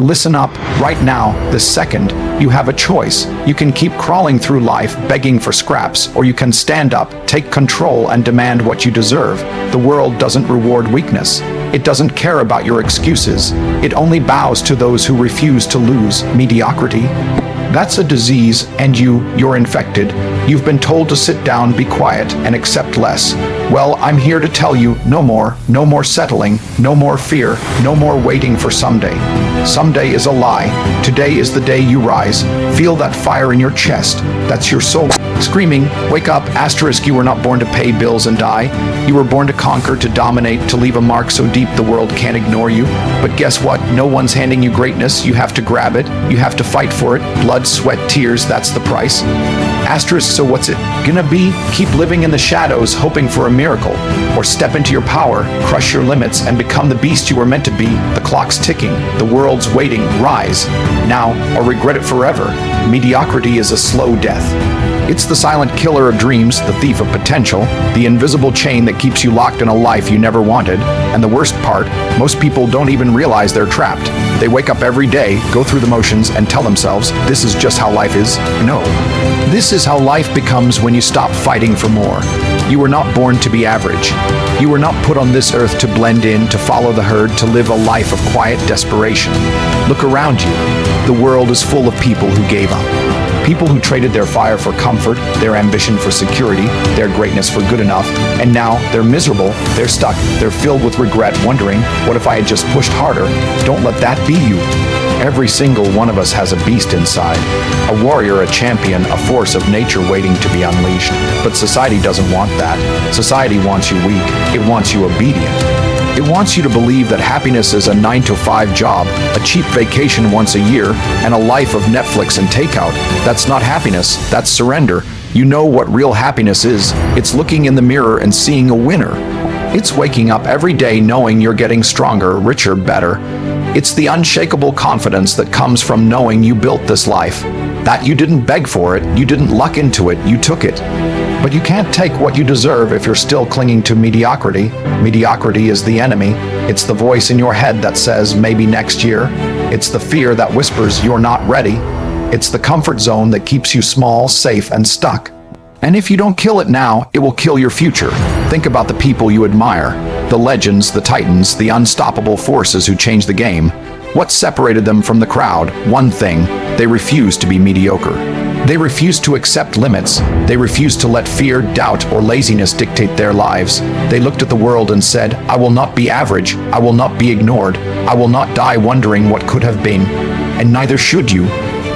Listen up, right now, this second, you have a choice. You can keep crawling through life begging for scraps, or you can stand up, take control, and demand what you deserve. The world doesn't reward weakness. It doesn't care about your excuses. It only bows to those who refuse to lose. Mediocrity? That's a disease, and you're infected. You've been told to sit down, be quiet, and accept less. Well, I'm here to tell you, no more settling, no more fear, no more waiting for someday. Someday is a lie. Today is the day you rise. Feel that fire in your chest. That's your soul screaming, wake up, asterisk, you were not born to pay bills and die. You were born to conquer, to dominate, to leave a mark so deep the world can't ignore you. But guess what? No one's handing you greatness. You have to grab it. You have to fight for it. Blood, sweat, tears, that's the price. Asterisk, so what's it gonna be? Keep living in the shadows, hoping for a miracle. Or step into your power, crush your limits, and become the beast you were meant to be. The clock's ticking. The world's waiting. Rise now or regret it forever. Mediocrity is a slow death. It's the silent killer of dreams, the thief of potential, the invisible chain that keeps you locked in a life you never wanted. And the worst part, most people don't even realize they're trapped. They wake up every day, go through the motions, and tell themselves, this is just how life is. No. This is how life becomes when you stop fighting for more. You were not born to be average. You were not put on this earth to blend in, to follow the herd, to live a life of quiet desperation. Look around you. The world is full of people who gave up. People who traded their fire for comfort, their ambition for security, their greatness for good enough, and now they're miserable, they're stuck, they're filled with regret, wondering, what if I had just pushed harder? Don't let that be you. Every single one of us has a beast inside, a warrior, a champion, a force of nature waiting to be unleashed. But society doesn't want that. Society wants you weak. It wants you obedient. It wants you to believe that happiness is a 9-to-5 job, a cheap vacation once a year, and a life of Netflix and takeout. That's not happiness, that's surrender. You know what real happiness is. It's looking in the mirror and seeing a winner. It's waking up every day knowing you're getting stronger, richer, better. It's the unshakable confidence that comes from knowing you built this life. That you didn't beg for it, you didn't luck into it, you took it. But you can't take what you deserve if you're still clinging to mediocrity. Mediocrity is the enemy. It's the voice in your head that says, maybe next year. It's the fear that whispers, you're not ready. It's the comfort zone that keeps you small, safe, and stuck. And if you don't kill it now, it will kill your future. Think about the people you admire. The legends, the titans, the unstoppable forces who changed the game. What separated them from the crowd? One thing: they refused to be mediocre. They refused to accept limits. They refused to let fear, doubt, or laziness dictate their lives. They looked at the world and said, I will not be average. I will not be ignored. I will not die wondering what could have been. And neither should you.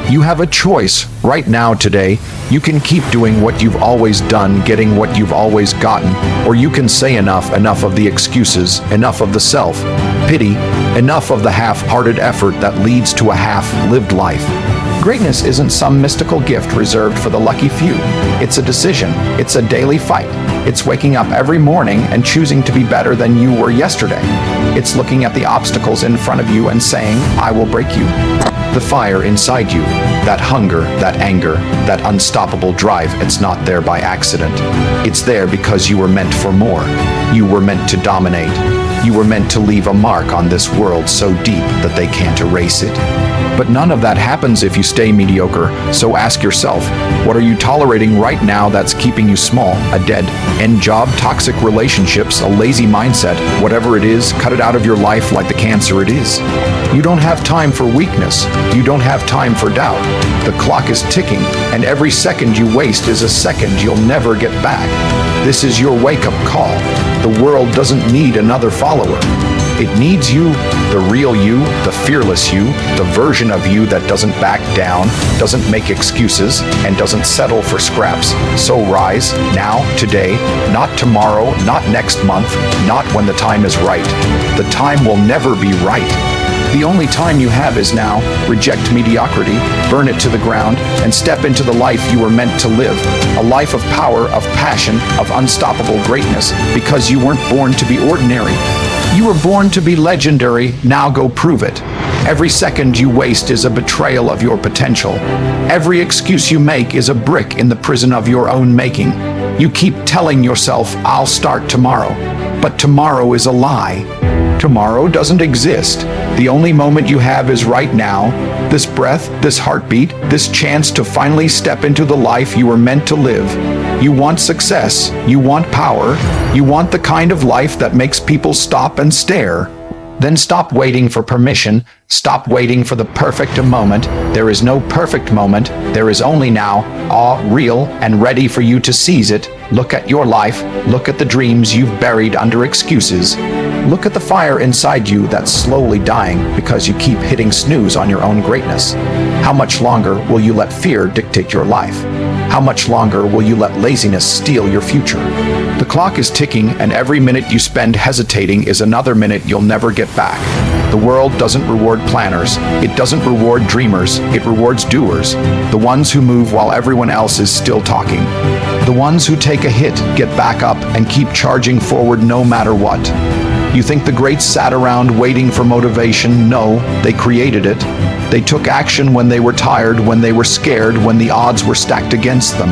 You have a choice right now, today. You can keep doing what you've always done, getting what you've always gotten, or you can say enough of the excuses, enough of the self-pity, enough of the half-hearted effort that leads to a half-lived life. Greatness isn't some mystical gift reserved for the lucky few. It's a decision. It's a daily fight. It's waking up every morning and choosing to be better than you were yesterday. It's looking at the obstacles in front of you and saying, I will break you. The fire inside you, that hunger, that anger, that unstoppable drive, it's not there by accident. It's there because you were meant for more. You were meant to dominate. You were meant to leave a mark on this world so deep that they can't erase it. But none of that happens if you stay mediocre. So ask yourself, what are you tolerating right now that's keeping you small? A dead end job, toxic relationships, a lazy mindset, whatever it is, cut it out of your life like the cancer it is. You don't have time for weakness. You don't have time for doubt. The clock is ticking, and every second you waste is a second you'll never get back. This is your wake-up call. The world doesn't need another follower. It needs you, the real you, the fearless you, the version of you that doesn't back down, doesn't make excuses, and doesn't settle for scraps. So rise, now, today, not tomorrow, not next month, not when the time is right. The time will never be right. The only time you have is now. Reject mediocrity, burn it to the ground, and step into the life you were meant to live. A life of power, of passion, of unstoppable greatness, because you weren't born to be ordinary. You were born to be legendary. Now go prove it. Every second you waste is a betrayal of your potential. Every excuse you make is a brick in the prison of your own making. You keep telling yourself, I'll start tomorrow. But tomorrow is a lie. Tomorrow doesn't exist. The only moment you have is right now. This breath, this heartbeat, this chance to finally step into the life you were meant to live. You want success. You want power. You want the kind of life that makes people stop and stare. Then stop waiting for permission. Stop waiting for the perfect moment. There is no perfect moment. There is only now, real and ready for you to seize it. Look at your life. Look at the dreams you've buried under excuses. Look at the fire inside you that's slowly dying because you keep hitting snooze on your own greatness. How much longer will you let fear dictate your life? How much longer will you let laziness steal your future? The clock is ticking, and every minute you spend hesitating is another minute you'll never get back. The world doesn't reward planners. It doesn't reward dreamers. It rewards doers. The ones who move while everyone else is still talking. The ones who take a hit, get back up, and keep charging forward no matter what. You think the greats sat around waiting for motivation? No, they created it. They took action when they were tired, when they were scared, when the odds were stacked against them.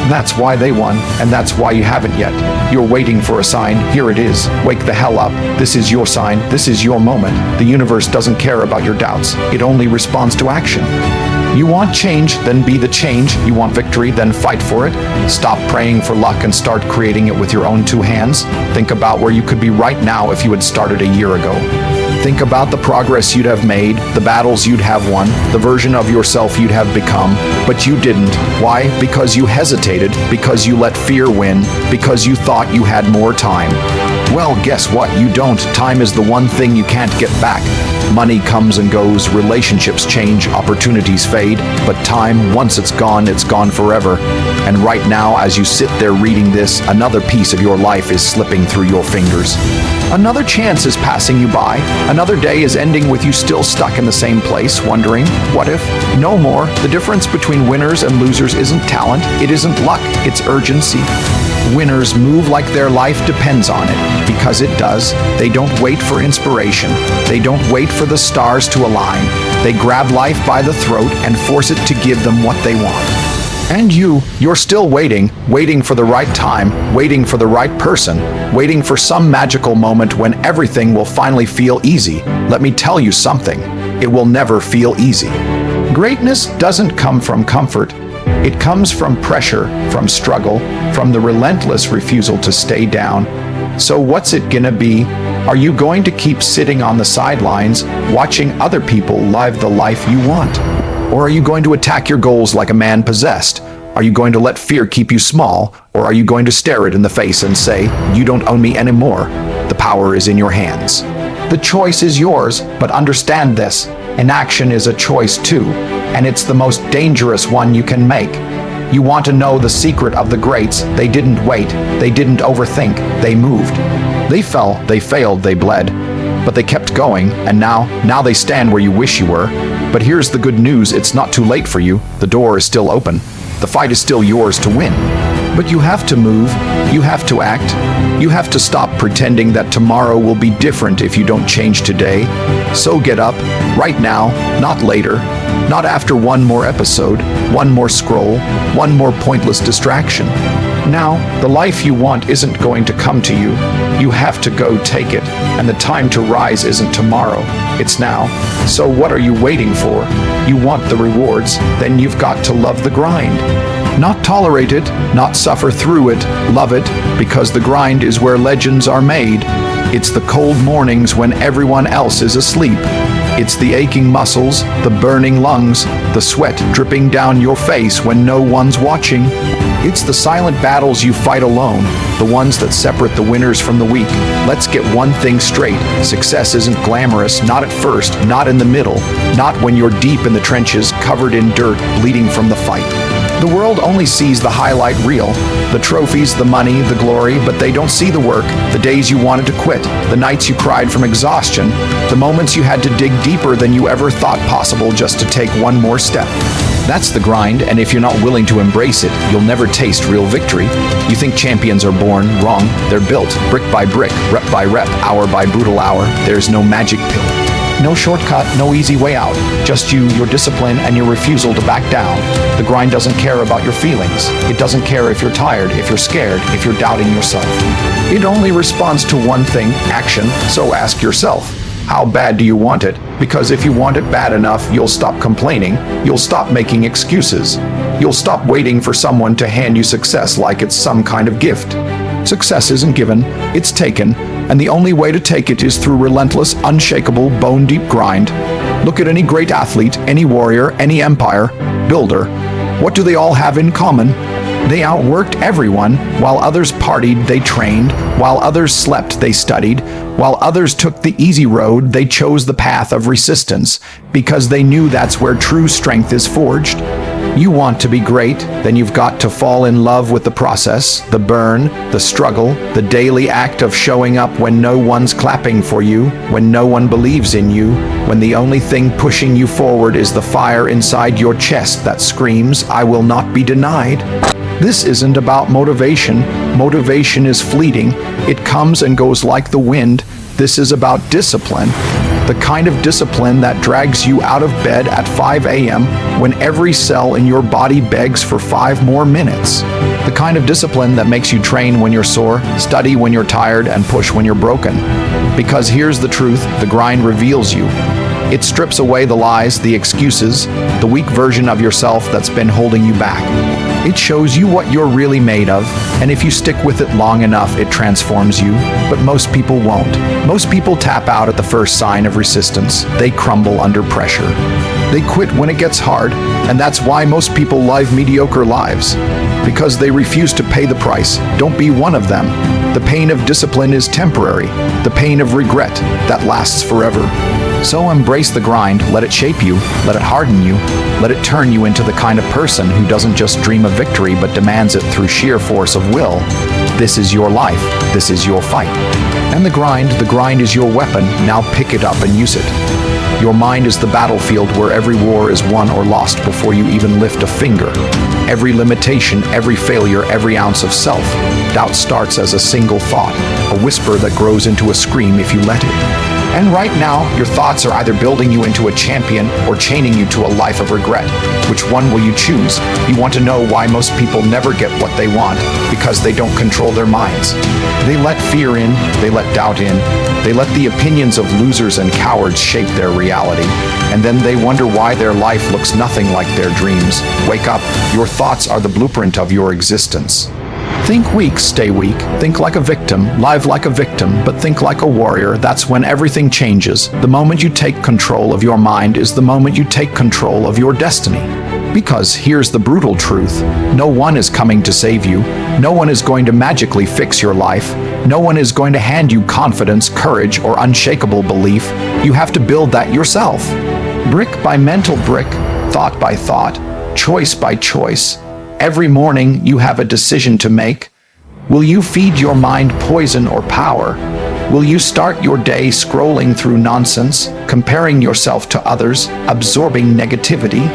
That's why they won, and that's why you haven't yet. You're waiting for a sign. Here it is. Wake the hell up. This is your sign. This is your moment. The universe doesn't care about your doubts. It only responds to action. You want change, then be the change. You want victory, then fight for it. Stop praying for luck and start creating it with your own two hands. Think about where you could be right now if you had started a year ago. Think about the progress you'd have made, the battles you'd have won, the version of yourself you'd have become, but you didn't. Why? Because you hesitated, because you let fear win, because you thought you had more time. Well, guess what? You don't. Time is the one thing you can't get back. Money comes and goes, relationships change, opportunities fade, but time, once it's gone forever. And right now, as you sit there reading this, another piece of your life is slipping through your fingers. Another chance is passing you by. Another day is ending with you still stuck in the same place, wondering, what if? No more. The difference between winners and losers isn't talent, it isn't luck, it's urgency. Winners move like their life depends on it, because it does. They don't wait for inspiration. They don't wait for the stars to align. They grab life by the throat and force it to give them what they want. And you're still waiting for the right time, waiting for the right person, waiting for some magical moment when everything will finally feel easy. Let me tell you something, it will never feel easy. Greatness doesn't come from comfort. It comes from pressure, from struggle, from the relentless refusal to stay down. So what's it gonna be? Are you going to keep sitting on the sidelines, watching other people live the life you want? Or are you going to attack your goals like a man possessed? Are you going to let fear keep you small? Or are you going to stare it in the face and say, you don't own me anymore? The power is in your hands. The choice is yours, but understand this. Inaction is a choice too, and it's the most dangerous one you can make. You want to know the secret of the greats. They didn't wait. They didn't overthink. They moved. They fell, they failed, they bled. But they kept going, and now they stand where you wish you were. But here's the good news, it's not too late for you. The door is still open. The fight is still yours to win. But you have to move, you have to act, you have to stop pretending that tomorrow will be different if you don't change today. So get up, right now, not later, not after one more episode, one more scroll, one more pointless distraction. Now, the life you want isn't going to come to you. You have to go take it, and the time to rise isn't tomorrow, it's now. So what are you waiting for? You want the rewards, then you've got to love the grind. Not tolerate it, not suffer through it, love it, because the grind is where legends are made. It's the cold mornings when everyone else is asleep. It's the aching muscles, the burning lungs, the sweat dripping down your face when no one's watching. It's the silent battles you fight alone, the ones that separate the winners from the weak. Let's get one thing straight. Success isn't glamorous, not at first, not in the middle, not when you're deep in the trenches, covered in dirt, bleeding from the fight. The world only sees the highlight reel, the trophies, the money, the glory, but they don't see the work, the days you wanted to quit, the nights you cried from exhaustion, the moments you had to dig deeper than you ever thought possible just to take one more step. That's the grind, and if you're not willing to embrace it, you'll never taste real victory. You think champions are born? Wrong. They're built, brick by brick, rep by rep, hour by brutal hour. There's no magic pill. No shortcut, no easy way out. Just you, your discipline, and your refusal to back down. The grind doesn't care about your feelings. It doesn't care if you're tired, if you're scared, if you're doubting yourself. It only responds to one thing, action. So ask yourself, how bad do you want it? Because if you want it bad enough, you'll stop complaining. You'll stop making excuses. You'll stop waiting for someone to hand you success like it's some kind of gift. Success isn't given, it's taken, and the only way to take it is through relentless, unshakable, bone-deep grind. Look at any great athlete, any warrior, any empire builder. What do they all have in common? They outworked everyone. While others partied, they trained. While others slept, they studied. While others took the easy road, they chose the path of resistance, because they knew that's where true strength is forged. You want to be great, then you've got to fall in love with the process, the burn, the struggle, the daily act of showing up when no one's clapping for you, when no one believes in you, when the only thing pushing you forward is the fire inside your chest that screams, "I will not be denied." This isn't about motivation. Motivation is fleeting. It comes and goes like the wind. This is about discipline. The kind of discipline that drags you out of bed at 5 a.m. when every cell in your body begs for 5 more minutes. The kind of discipline that makes you train when you're sore, study when you're tired, and push when you're broken. Because here's the truth, the grind reveals you. It strips away the lies, the excuses, the weak version of yourself that's been holding you back. It shows you what you're really made of, and if you stick with it long enough, it transforms you. But most people won't. Most people tap out at the first sign of resistance. They crumble under pressure. They quit when it gets hard, and that's why most people live mediocre lives. Because they refuse to pay the price. Don't be one of them. The pain of discipline is temporary. The pain of regret, that lasts forever. So embrace the grind, let it shape you, let it harden you, let it turn you into the kind of person who doesn't just dream of victory but demands it through sheer force of will. This is your life, this is your fight. And the grind is your weapon, now pick it up and use it. Your mind is the battlefield where every war is won or lost before you even lift a finger. Every limitation, every failure, every ounce of self-doubt starts as a single thought, a whisper that grows into a scream if you let it. And right now, your thoughts are either building you into a champion or chaining you to a life of regret. Which one will you choose? You want to know why most people never get what they want? Because they don't control their minds. They let fear in, they let doubt in, they let the opinions of losers and cowards shape their reality. And then they wonder why their life looks nothing like their dreams. Wake up, your thoughts are the blueprint of your existence. Think weak, stay weak. Think like a victim, live like a victim, but think like a warrior. That's when everything changes. The moment you take control of your mind is the moment you take control of your destiny. Because here's the brutal truth. No one is coming to save you. No one is going to magically fix your life. No one is going to hand you confidence, courage, or unshakable belief. You have to build that yourself. Brick by mental brick, thought by thought, choice by choice. Every morning you have a decision to make. Will you feed your mind poison or power? Will you start your day scrolling through nonsense, comparing yourself to others, absorbing negativity?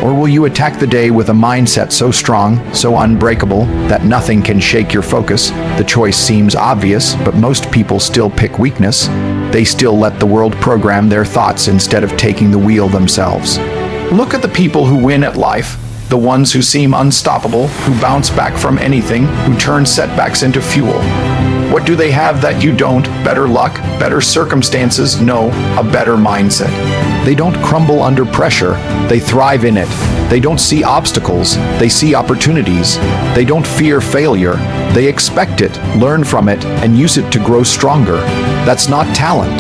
Or will you attack the day with a mindset so strong, so unbreakable, that nothing can shake your focus? The choice seems obvious, but most people still pick weakness. They still let the world program their thoughts instead of taking the wheel themselves. Look at the people who win at life. The ones who seem unstoppable, who bounce back from anything, who turn setbacks into fuel. What do they have that you don't? Better luck, better circumstances? No, a better mindset. They don't crumble under pressure, they thrive in it. They don't see obstacles, they see opportunities. They don't fear failure, they expect it, learn from it, and use it to grow stronger. That's not talent.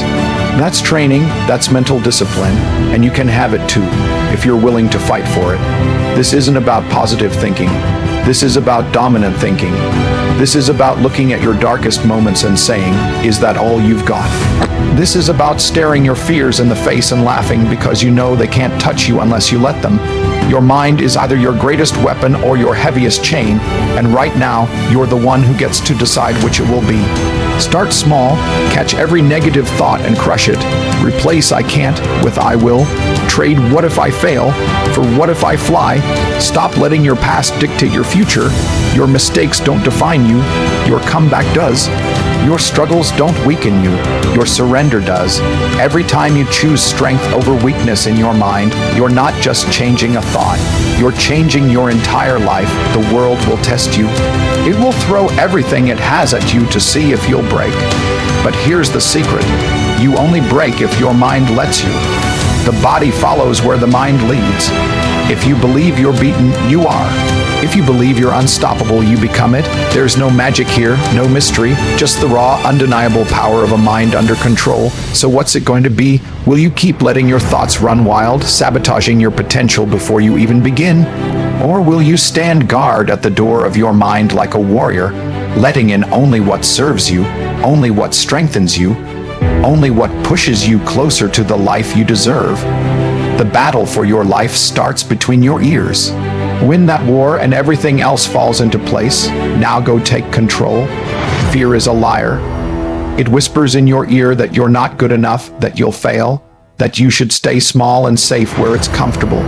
That's training, that's mental discipline, and you can have it too, if you're willing to fight for it. This isn't about positive thinking. This is about dominant thinking. This is about looking at your darkest moments and saying, is that all you've got? This is about staring your fears in the face and laughing because you know they can't touch you unless you let them. Your mind is either your greatest weapon or your heaviest chain, and right now, you're the one who gets to decide which it will be. Start small, catch every negative thought and crush it. Replace I can't with I will. Trade what if I fail for what if I fly. Stop letting your past dictate your future. Your mistakes don't define you. Your comeback does. Your struggles don't weaken you, your surrender does. Every time you choose strength over weakness in your mind, you're not just changing a thought, you're changing your entire life. The world will test you. It will throw everything it has at you to see if you'll break. But here's the secret. You only break if your mind lets you. The body follows where the mind leads. If you believe you're beaten, you are. If you believe you're unstoppable, you become it. There's no magic here, no mystery, just the raw, undeniable power of a mind under control. So what's it going to be? Will you keep letting your thoughts run wild, sabotaging your potential before you even begin? Or will you stand guard at the door of your mind like a warrior, letting in only what serves you, only what strengthens you, only what pushes you closer to the life you deserve? The battle for your life starts between your ears. Win that war and everything else falls into place. Now go take control. Fear is a liar. It whispers in your ear that you're not good enough, that you'll fail, that you should stay small and safe where it's comfortable.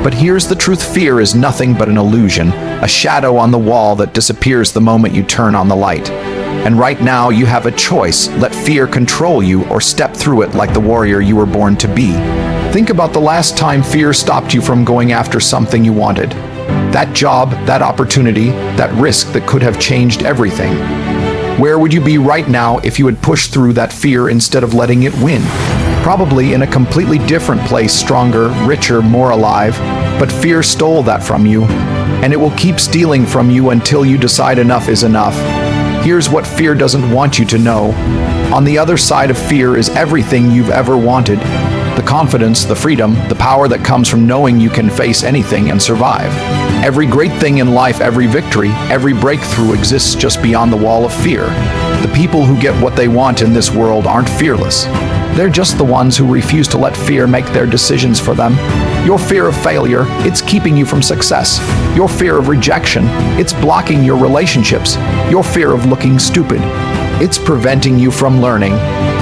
But here's the truth. Fear is nothing but an illusion, a shadow on the wall that disappears the moment you turn on the light. And right now you have a choice. Let fear control you or step through it like the warrior you were born to be. Think about the last time fear stopped you from going after something you wanted. That job, that opportunity, that risk that could have changed everything. Where would you be right now if you had pushed through that fear instead of letting it win? Probably in a completely different place, stronger, richer, more alive. But fear stole that from you, and it will keep stealing from you until you decide enough is enough. Here's what fear doesn't want you to know. On the other side of fear is everything you've ever wanted. The confidence, the freedom, the power that comes from knowing you can face anything and survive. Every great thing in life, every victory, every breakthrough exists just beyond the wall of fear. The people who get what they want in this world aren't fearless. They're just the ones who refuse to let fear make their decisions for them. Your fear of failure, it's keeping you from success. Your fear of rejection, it's blocking your relationships. Your fear of looking stupid, it's preventing you from learning.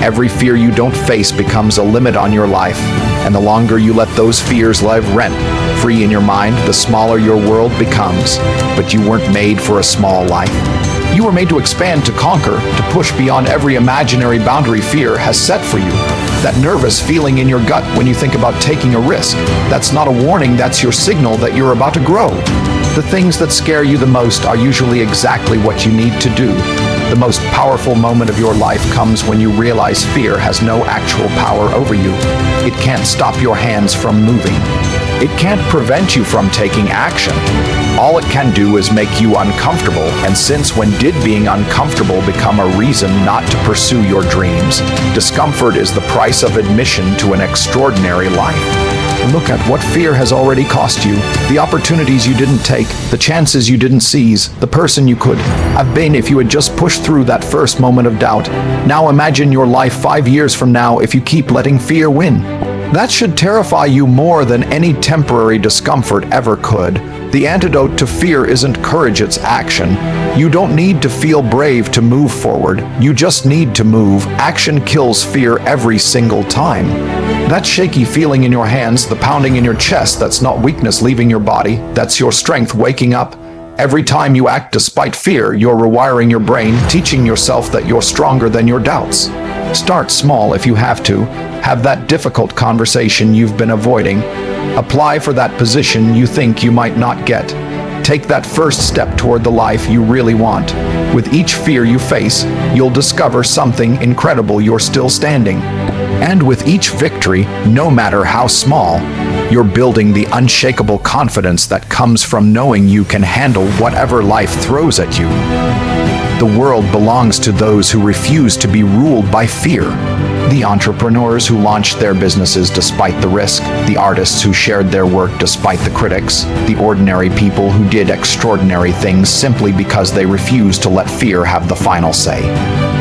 Every fear you don't face becomes a limit on your life. And the longer you let those fears live rent-free in your mind, the smaller your world becomes. But you weren't made for a small life. You were made to expand, to conquer, to push beyond every imaginary boundary fear has set for you. That nervous feeling in your gut when you think about taking a risk, that's not a warning, that's your signal that you're about to grow. The things that scare you the most are usually exactly what you need to do. The most powerful moment of your life comes when you realize fear has no actual power over you. It can't stop your hands from moving. It can't prevent you from taking action. All it can do is make you uncomfortable, and since when did being uncomfortable become a reason not to pursue your dreams? Discomfort is the price of admission to an extraordinary life. Look at what fear has already cost you, the opportunities you didn't take, the chances you didn't seize, the person you could have been if you had just pushed through that first moment of doubt. Now imagine your life 5 years from now if you keep letting fear win. That should terrify you more than any temporary discomfort ever could. The antidote to fear isn't courage, it's action. You don't need to feel brave to move forward. You just need to move. Action kills fear every single time. That shaky feeling in your hands, the pounding in your chest, that's not weakness leaving your body. That's your strength waking up. Every time you act despite fear, you're rewiring your brain, teaching yourself that you're stronger than your doubts. Start small if you have to. Have that difficult conversation you've been avoiding. Apply for that position you think you might not get. Take that first step toward the life you really want. With each fear you face, you'll discover something incredible. You're still standing. And with each victory, no matter how small, you're building the unshakable confidence that comes from knowing you can handle whatever life throws at you. The world belongs to those who refuse to be ruled by fear. The entrepreneurs who launched their businesses despite the risk, the artists who shared their work despite the critics, the ordinary people who did extraordinary things simply because they refused to let fear have the final say.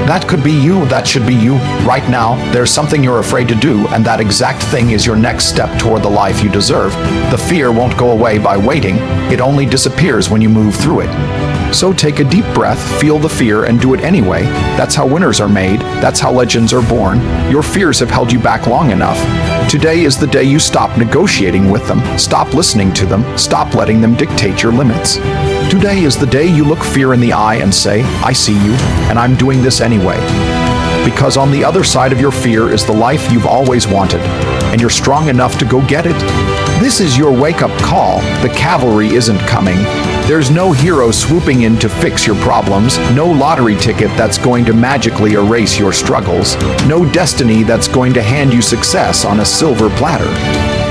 That could be you, that should be you. Right now, there's something you're afraid to do, and that exact thing is your next step toward the life you deserve. The fear won't go away by waiting, it only disappears when you move through it. So take a deep breath, feel the fear, and do it anyway. That's how winners are made. That's how legends are born. Your fears have held you back long enough. Today is the day you stop negotiating with them. Stop listening to them. Stop letting them dictate your limits. Today is the day you look fear in the eye and say, I see you, and I'm doing this anyway. Because on the other side of your fear is the life you've always wanted, and you're strong enough to go get it. This is your wake-up call. The cavalry isn't coming. There's no hero swooping in to fix your problems, no lottery ticket that's going to magically erase your struggles, no destiny that's going to hand you success on a silver platter.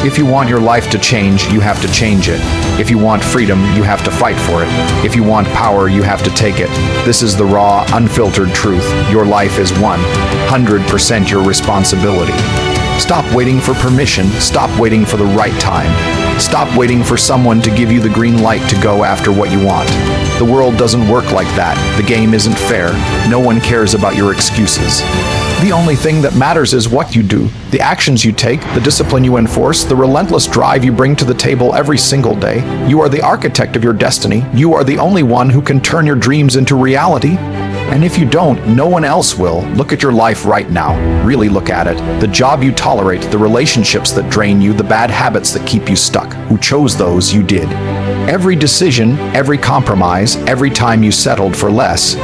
If you want your life to change, you have to change it. If you want freedom, you have to fight for it. If you want power, you have to take it. This is the raw, unfiltered truth. Your life is 100% your responsibility. Stop waiting for permission. Stop waiting for the right time. Stop waiting for someone to give you the green light to go after what you want. The world doesn't work like that. The game isn't fair. No one cares about your excuses. The only thing that matters is what you do, the actions you take, the discipline you enforce, the relentless drive you bring to the table every single day. You are the architect of your destiny. You are the only one who can turn your dreams into reality. And if you don't, no one else will. Look at your life right now. Really look at it. The job you tolerate, the relationships that drain you, the bad habits that keep you stuck. Who chose those? You did. Every decision, every compromise, every time you settled for less,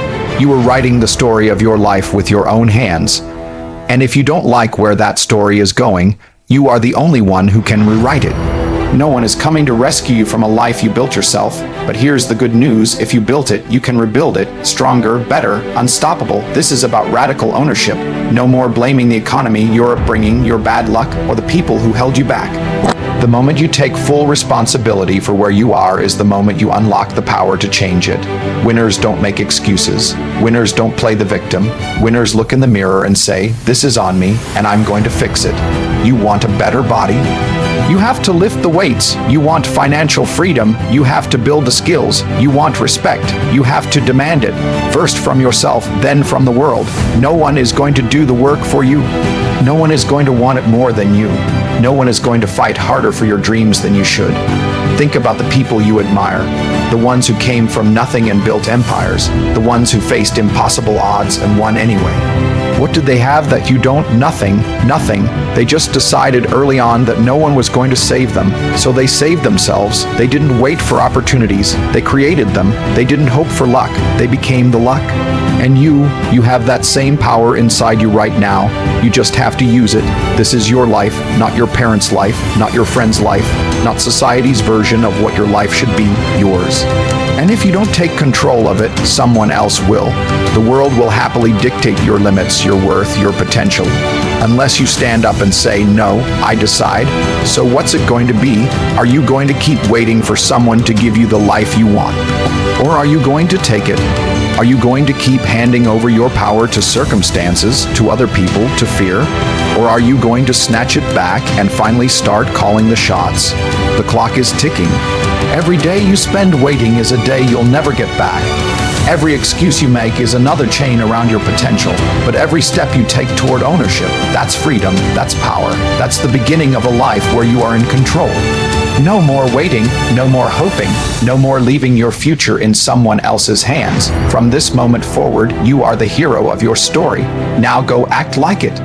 you were writing the story of your life with your own hands. And if you don't like where that story is going, you are the only one who can rewrite it. No one is coming to rescue you from a life you built yourself. But here's the good news. If you built it, you can rebuild it. Stronger, better, unstoppable. This is about radical ownership. No more blaming the economy, your upbringing, your bad luck, or the people who held you back. The moment you take full responsibility for where you are is the moment you unlock the power to change it. Winners don't make excuses. Winners don't play the victim. Winners look in the mirror and say, this is on me, and I'm going to fix it. You want a better body? You have to lift the weights. You want financial freedom. You have to build the skills. You want respect. You have to demand it. First from yourself, then from the world. No one is going to do the work for you. No one is going to want it more than you. No one is going to fight harder for your dreams than you should. Think about the people you admire. The ones who came from nothing and built empires. The ones who faced impossible odds and won anyway. What did they have that you don't? Nothing. Nothing. They just decided early on that no one was going to save them. So they saved themselves. They didn't wait for opportunities. They created them. They didn't hope for luck. They became the luck. And you have that same power inside you right now. You just have to use it. This is your life, not your parents' life, not your friend's life, not society's version of what your life should be, yours. And if you don't take control of it, someone else will. The world will happily dictate your limits, your worth, your potential. Unless you stand up and say, no, I decide. So what's it going to be? Are you going to keep waiting for someone to give you the life you want? Or are you going to take it? Are you going to keep handing over your power to circumstances, to other people, to fear? Or are you going to snatch it back and finally start calling the shots? The clock is ticking. Every day you spend waiting is a day you'll never get back. Every excuse you make is another chain around your potential. But every step you take toward ownership, that's freedom, that's power. That's the beginning of a life where you are in control. No more waiting, no more hoping, no more leaving your future in someone else's hands. From this moment forward, you are the hero of your story. Now go act like it.